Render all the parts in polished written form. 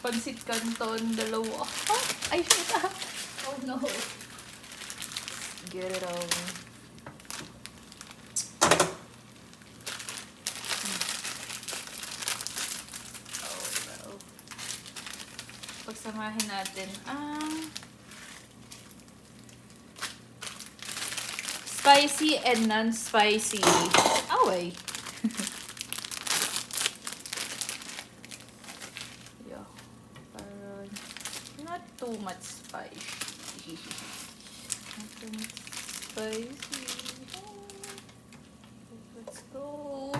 Pancit Canton, dalawa. Ay, shit. Oh no. Get it on. Oh no. Pagsamahin natin ang spicy and non-spicy. Away. Yeah. Parang not too much spicy. Not too much spicy. Let's go.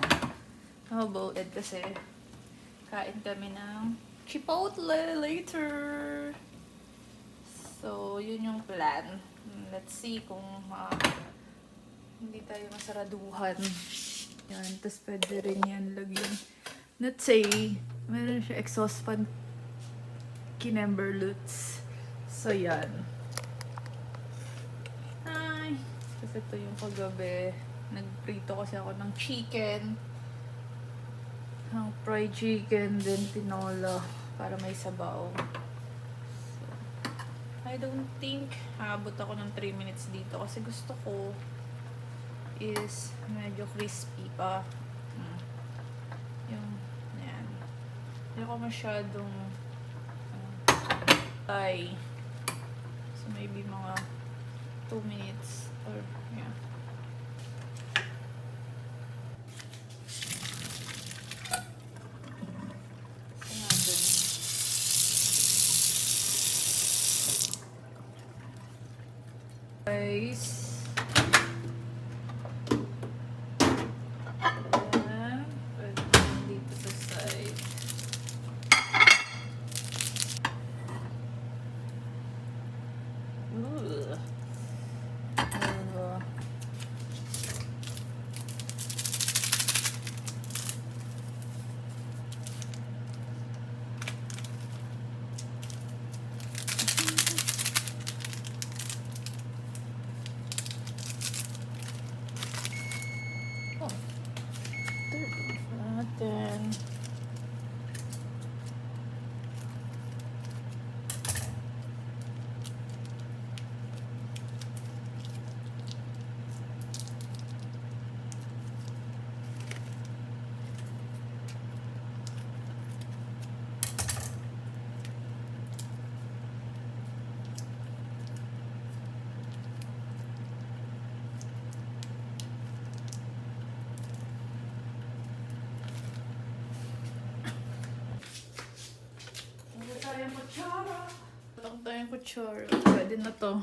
How about it? Kasi kain kami ng Chipotle later. So, yun yung plan. Let's see kung hindi tayo masaraduhan. Yan. Tapos pwede rin yan lagyan. Let's say, meron siya exhaust fan kinemberlutz. So, yan. Ay. Kasi ito yung kagabi. Nagprito kasi ako ng chicken. Ang fried chicken, then tinola. Para may sabaw. So, I don't think habot ako ng 3 minutes dito. Kasi gusto ko is medyo crispy pa. Yung, yan. Hindi ako masyadong Thai. So, maybe mga 2 minutes or, yeah. Guys. Ayan. Pwede dito sa side. Ooh. Then Lang tayong kutsara. Pwede na to.